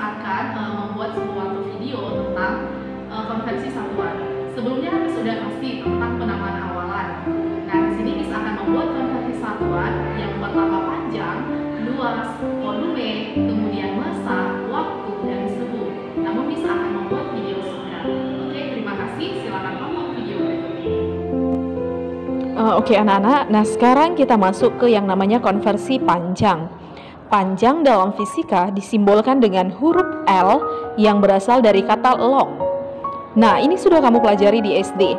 akan membuat sebuah video tentang konversi satuan. Sebelumnya Miss sudah kasih tentang penamaan awalan. Nah, di sini Miss akan membuat konversi satuan yang pertama panjang, luas, volume, kemudian massa, waktu, dan suhu. Namun Miss akan membuat video singkat. Oke, terima kasih. Silakan tonton video berikutnya. Oke anak-anak, nah sekarang kita masuk ke yang namanya konversi panjang. Panjang dalam fisika disimbolkan dengan huruf L yang berasal dari kata long. Nah, ini sudah kamu pelajari di SD,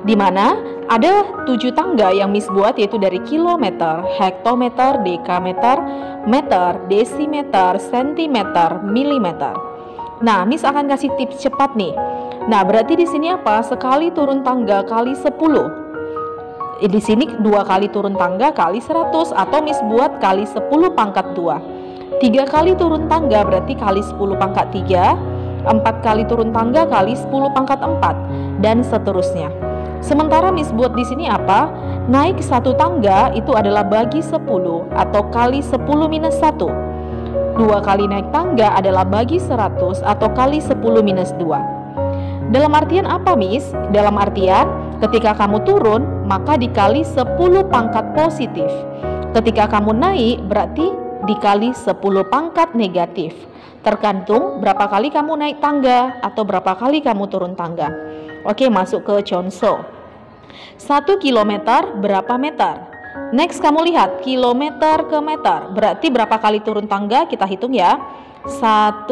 di mana ada 7 tangga yang Miss buat, yaitu dari kilometer, hektometer, dekameter, meter, desimeter, sentimeter, milimeter. Nah, Miss akan kasih tips cepat nih. Nah, berarti di sini apa? Sekali turun tangga kali 10. Di sini 2 kali turun tangga kali 100, atau Miss buat kali 10 pangkat 2. 3 kali turun tangga berarti kali 10 pangkat 3. 4 kali turun tangga kali 10 pangkat 4, dan seterusnya. Sementara Miss buat di sini apa? Naik 1 tangga itu adalah bagi 10 atau kali 10 minus 1. 2 kali naik tangga adalah bagi 100 atau kali 10 minus 2. Dalam artian apa, Miss? Dalam artian ketika kamu turun maka dikali 10 pangkat positif. Ketika kamu naik berarti dikali 10 pangkat negatif. Tergantung berapa kali kamu naik tangga atau berapa kali kamu turun tangga. Oke, masuk ke contoh. 1 kilometer berapa meter? Next kamu lihat kilometer ke meter. Berarti berapa kali turun tangga? Kita hitung ya. 1,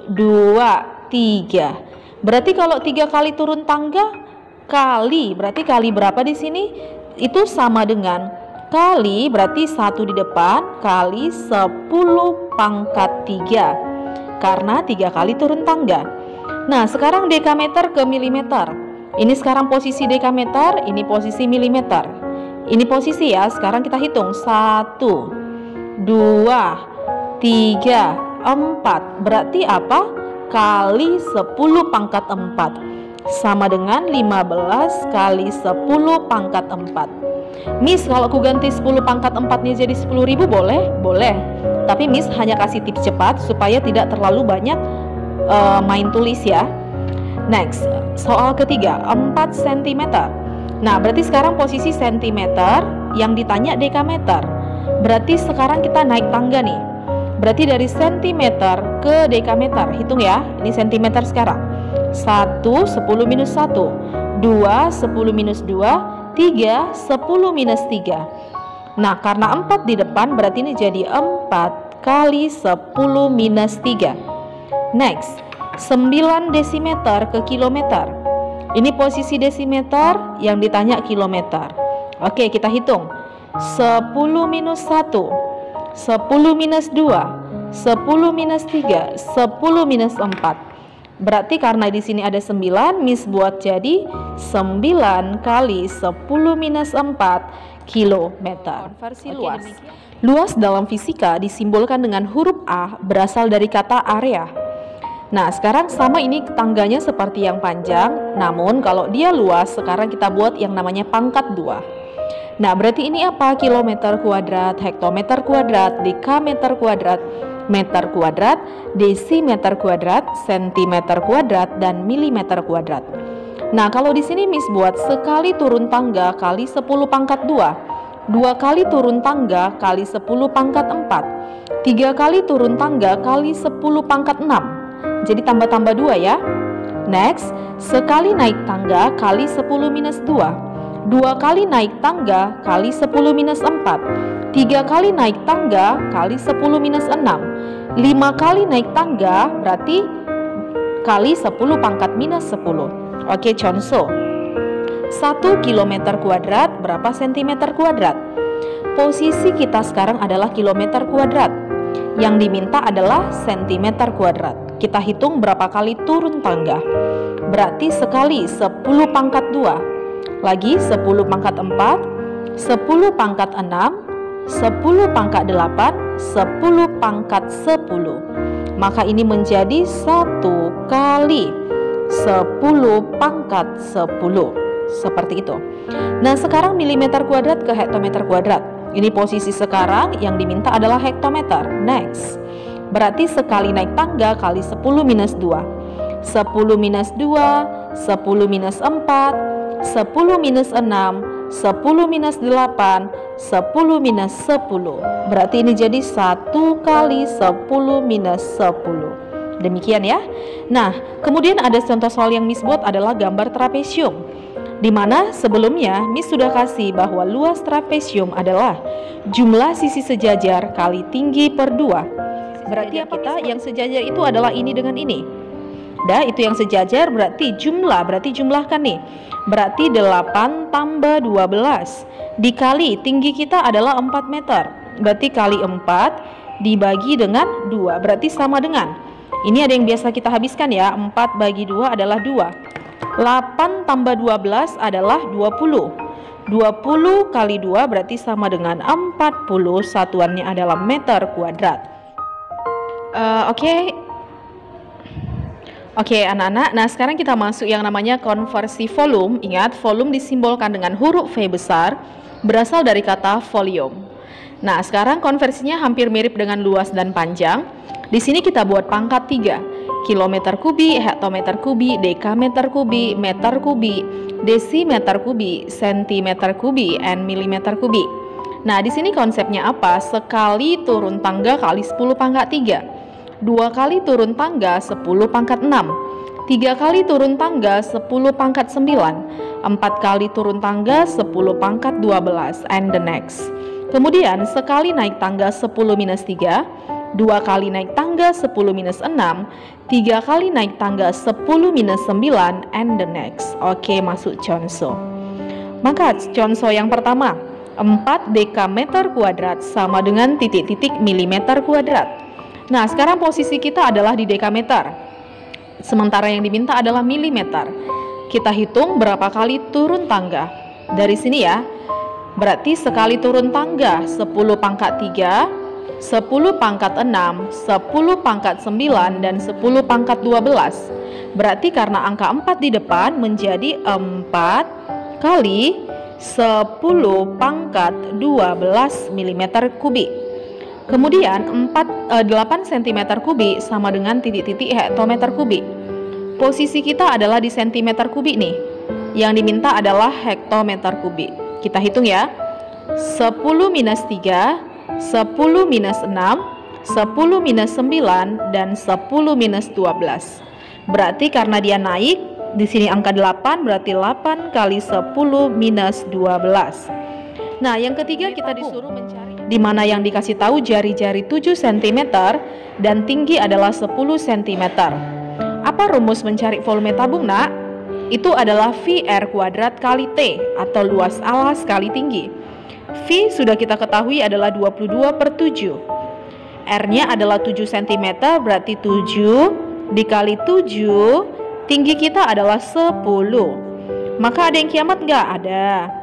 2, 3. Berarti kalau 3 kali turun tangga kali, berarti kali berapa di sini? Itu sama dengan kali, berarti 1 di depan kali 10 pangkat 3. Karena 3 kali turun tangga. Nah, sekarang dekameter ke milimeter. Ini sekarang posisi dekameter, ini posisi milimeter. Ini posisi ya, sekarang kita hitung. 1, 2, 3, 4. Berarti apa? Kali 10 pangkat 4 sama dengan 15 kali 10 pangkat 4. Miss, kalau aku ganti 10 pangkat 4-nya jadi 10.000 boleh? Boleh. Tapi Miss hanya kasih tips cepat supaya tidak terlalu banyak main tulis ya. Next, soal ketiga, 4 cm. Nah, berarti sekarang posisi sentimeter, yang ditanya dekameter. Berarti sekarang kita naik tangga nih. Berarti dari sentimeter ke dekameter. Hitung ya, ini sentimeter sekarang. 1, 10 minus 1, 2, 10 minus 2, 3, 10 minus 3. Nah, karena 4 di depan berarti ini jadi 4 kali 10 minus 3. Next, 9 desimeter ke kilometer. Ini posisi desimeter, yang ditanya kilometer. Oke, kita hitung. 10 minus 1, 10 minus 2, 10 minus 3, 10 minus 4. Berarti karena di sini ada 9, Miss buat jadi 9 kali 10 minus 4 kilometer. Konversi luas. Luas dalam fisika disimbolkan dengan huruf A berasal dari kata area. Nah, sekarang sama ini tangganya seperti yang panjang, namun kalau dia luas, sekarang kita buat yang namanya pangkat 2. Nah, berarti ini apa? Kilometer kuadrat, hektometer kuadrat, dekameter kuadrat, meter kuadrat, desimeter kuadrat, sentimeter kuadrat, dan milimeter kuadrat. Nah, kalau di sini Miss buat sekali turun tangga kali 10 pangkat 2, 2 kali turun tangga kali 10 pangkat 4, 3 kali turun tangga kali 10 pangkat 6. Jadi tambah-tambah 2 ya. Next, sekali naik tangga kali 10 minus 2. 2 kali naik tangga kali 10 minus 4, 3 kali naik tangga kali 10 minus 6, 5 kali naik tangga berarti kali 10 pangkat minus 10. Oke, contoh. 1 kilometer kuadrat berapa sentimeter kuadrat? Posisi kita sekarang adalah kilometer kuadrat. Yang diminta adalah sentimeter kuadrat. Kita hitung berapa kali turun tangga. Berarti sekali 10 pangkat 2. Lagi 10 pangkat 4, 10 pangkat 6, 10 pangkat 8, 10 pangkat 10. Maka ini menjadi 1 kali 10 pangkat 10. Seperti itu. Nah, sekarang milimeter kuadrat ke hektometer kuadrat. Ini posisi sekarang, yang diminta adalah hektometer. Next, Berarti sekali naik tangga kali 10 minus 2. 10 minus 2, 10 minus 4, 10 minus 6, 10 minus 8, 10 minus 10. Berarti ini jadi 1 kali 10 minus 10. Demikian ya. Nah, kemudian ada contoh soal yang Miss buat adalah gambar trapesium, di mana sebelumnya Miss sudah kasih bahwa luas trapesium adalah jumlah sisi sejajar kali tinggi per 2. Berarti kita yang sejajar itu adalah ini dengan ini. Itu yang sejajar berarti jumlahkan nih. Berarti 8 tambah 12 dikali tinggi kita adalah 4 meter. Berarti kali 4 dibagi dengan 2, berarti sama dengan, ini ada yang biasa kita habiskan ya, 4 bagi 2 adalah 2. 8 tambah 12 adalah 20. 20 kali 2 berarti sama dengan 40, satuannya adalah meter kuadrat. Oke anak-anak, nah sekarang kita masuk yang namanya konversi volume. Ingat, volume disimbolkan dengan huruf V besar, berasal dari kata volume. Nah sekarang konversinya hampir mirip dengan luas dan panjang. Di sini kita buat pangkat 3, kilometer kubik, hektometer kubik, dekameter kubik, meter kubik, desimeter kubik, sentimeter kubik, and milimeter kubik. Nah di sini konsepnya apa? Sekali turun tangga kali 10 pangkat 3. 2 kali turun tangga 10 pangkat 6, 3 kali turun tangga 10 pangkat 9, 4 kali turun tangga 10 pangkat 12, and the next. Kemudian sekali naik tangga 10 minus 3, 2 kali naik tangga 10 minus 6, 3 kali naik tangga 10 minus 9, and the next. Oke, masuk contoh. Maka contoh yang pertama, 4 dekameter kuadrat sama dengan titik-titik milimeter kuadrat. Nah sekarang posisi kita adalah di dekameter, sementara yang diminta adalah milimeter. Kita hitung berapa kali turun tangga. Dari sini ya, berarti sekali turun tangga 10 pangkat 3, 10 pangkat 6, 10 pangkat 9, dan 10 pangkat 12. Berarti karena angka 4 di depan menjadi 4 kali 10 pangkat 12 mm kubik. Kemudian 8 cm kubik sama dengan titik-titik hektometer kubik. Posisi kita adalah di sentimeter kubik nih. Yang diminta adalah hektometer kubik. Kita hitung ya. 10 minus 3, 10 minus 6, 10 minus 9, dan 10 minus 12. Berarti karena dia naik, di sini angka 8 berarti 8 kali 10 minus 12. Nah, yang ketiga kita disuruh mencari di mana yang dikasih tahu jari-jari 7 cm dan tinggi adalah 10 cm. Apa rumus mencari volume tabung, nak? Itu adalah VR kuadrat kali T atau luas alas kali tinggi. V sudah kita ketahui adalah 22/7. R-nya adalah 7 cm, berarti 7 dikali 7, tinggi kita adalah 10. Maka ada yang kiamat nggak? Ada.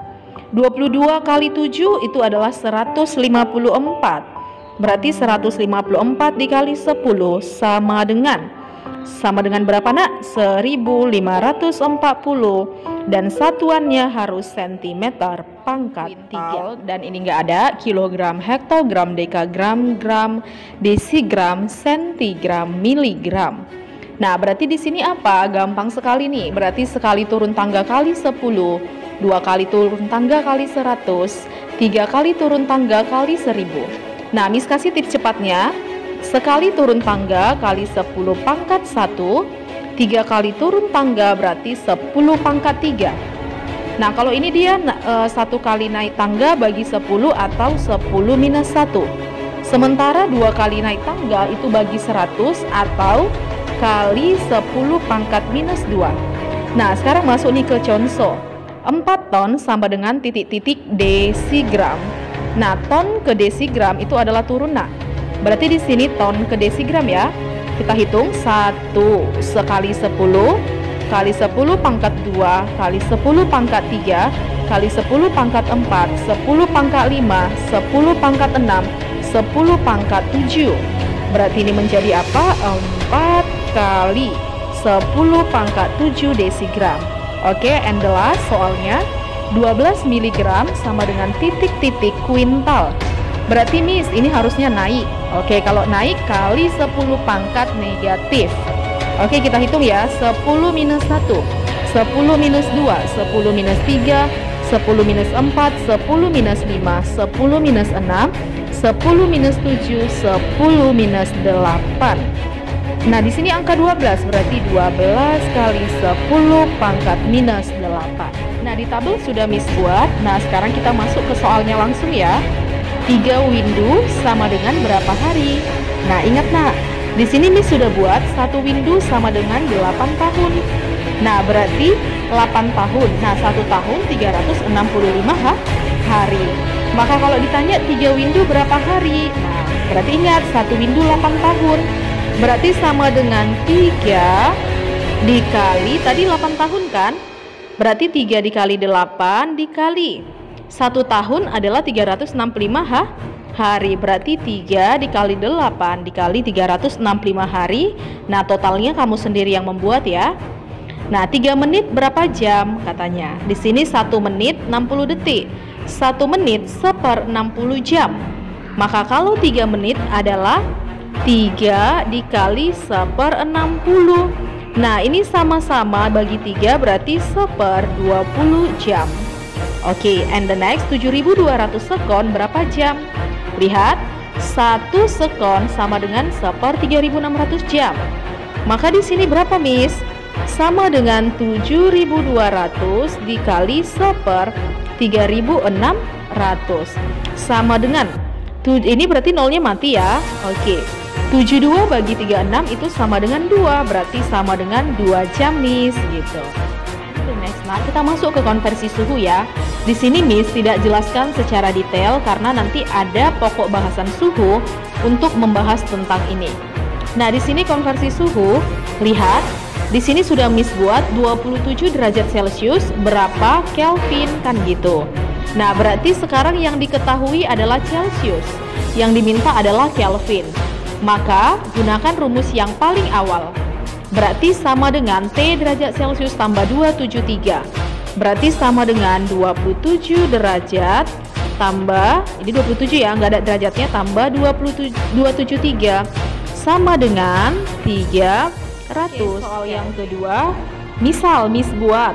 22 kali 7 itu adalah 154. Berarti 154 dikali 10 sama dengan berapa, nak? 1540. Dan satuannya harus sentimeter pangkat 3. Dan ini enggak ada kilogram, hektogram, dekagram, gram, desigram, sentigram, miligram. Nah, berarti di sini apa? Gampang sekali nih. Berarti sekali turun tangga kali 10, 2 kali turun tangga kali 100, 3 kali turun tangga kali 1000. Nah, Miss kasih tips cepatnya. Sekali turun tangga kali 10 pangkat 1, 3 kali turun tangga berarti 10 pangkat 3. Nah, kalau ini dia 1 kali naik tangga bagi 10 atau 10 minus 1. Sementara 2 kali naik tangga itu bagi 100 atau kali 10 pangkat minus 2. Nah, sekarang masuk nih ke contoh. 4 ton sama dengan titik-titik desigram. Nah, ton ke desigram itu adalah turun, nak. Berarti di sini ton ke desigram ya. Kita hitung 1 sekali 10 kali 10 pangkat 2 kali 10 pangkat 3 kali 10 pangkat 4, 10 pangkat 5, 10 pangkat 6, 10 pangkat 7. Berarti ini menjadi apa? 4 kali 10 pangkat 7 desigram. Oke, and the last soalnya 12 mg sama dengan titik-titik kuintal. Berarti Miss, ini harusnya naik. Oke, kalau naik kali 10 pangkat negatif. Oke, kita hitung ya. 10 minus 1, 10 minus 2, 10 minus 3, 10 minus 4, 10 minus 5, 10 minus 6, 10 minus 7, 10 minus 8. Nah, di sini angka 12, berarti 12 kali 10 pangkat minus 8. Nah, di tabel sudah Miss buat. Nah, sekarang kita masuk ke soalnya langsung ya. 3 window sama dengan berapa hari? Nah, ingat nak, di sini Miss sudah buat 1 window sama dengan 8 tahun. Nah, berarti 8 tahun. Nah, 1 tahun 365 hari. Maka kalau ditanya 3 window berapa hari? Nah, berarti ingat 1 window 8 tahun. Berarti sama dengan 3 dikali, tadi 8 tahun kan? Berarti 3 dikali 8 dikali 1 tahun adalah 365 hari. Berarti 3 dikali 8 dikali 365 hari. Nah, totalnya kamu sendiri yang membuat ya. Nah, 3 menit berapa jam katanya? Di sini 1 menit 60 detik. 1 menit 1/60 jam. Maka kalau 3 menit adalah 3 dikali 1/60. Nah, ini sama-sama bagi 3 berarti 1/20 jam. Oke, and the next 7.200 sekon berapa jam? Lihat, 1 sekon sama dengan 1/3600 jam. Maka di sini berapa, Miss? Sama dengan 7.200 dikali 1/3600. Sama dengan, ini berarti nolnya mati ya. Oke. 72 bagi 36 itu sama dengan 2, berarti sama dengan 2 jam, Miss, gitu. Next, nah kita masuk ke konversi suhu ya. Di sini Miss tidak jelaskan secara detail karena nanti ada pokok bahasan suhu untuk membahas tentang ini. Nah, di sini konversi suhu, lihat, di sini sudah Miss buat 27 derajat Celcius berapa Kelvin kan gitu. Nah, berarti sekarang yang diketahui adalah Celcius, yang diminta adalah Kelvin. Maka gunakan rumus yang paling awal. Berarti sama dengan T derajat Celcius tambah 273. Berarti sama dengan 27 derajat tambah, ini 27 ya, nggak ada derajatnya, tambah 273 sama dengan 300. Soal yang kedua, misal Miss buat,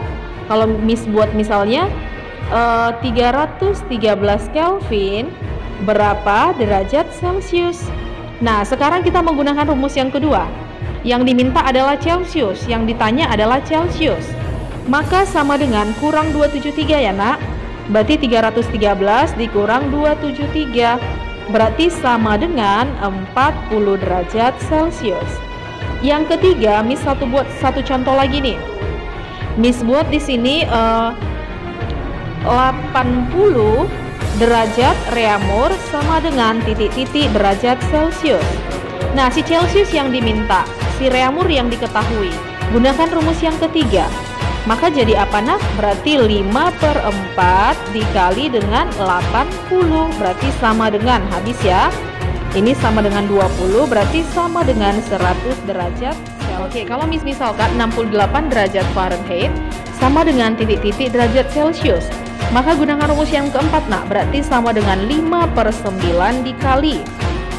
kalau Miss buat misalnya 313 Kelvin berapa derajat Celcius. Nah, sekarang kita menggunakan rumus yang kedua. Yang diminta adalah Celcius, yang ditanya adalah Celcius. Maka sama dengan kurang 273 ya nak. Berarti 313 dikurang 273. Berarti sama dengan 40 derajat Celcius. Yang ketiga, Miss buat satu contoh lagi nih. Miss buat di sini 80 derajat reaumur sama dengan titik-titik derajat Celcius. Nah, si Celcius yang diminta, si reaumur yang diketahui. Gunakan rumus yang ketiga. Maka jadi apa nak? Berarti 5/4 dikali dengan 80. Berarti sama dengan, habis ya. Ini sama dengan 20, berarti sama dengan 100 derajat. Oke, kalau misalkan 68 derajat Fahrenheit sama dengan titik-titik derajat Celcius. Maka gunakan rumus yang keempat nak, berarti sama dengan 5/9 dikali.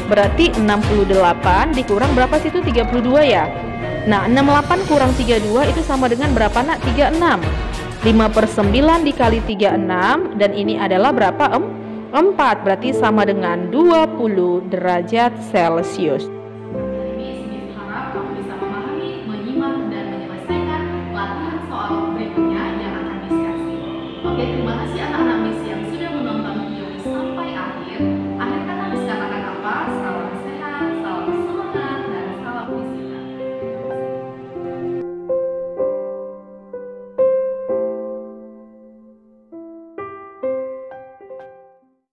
Berarti 68 dikurang berapa sih itu? 32 ya. Nah, 68 kurang 32 itu sama dengan berapa nak? 36. 5/9 dikali 36 dan ini adalah berapa? 4. Berarti sama dengan 20 derajat Celcius. Miss harap kamu bisa memahami, menyimak, dan menyelesaikan latihan soal berikutnya yang akan Miss kasih. Oke, terima kasih anak-anak.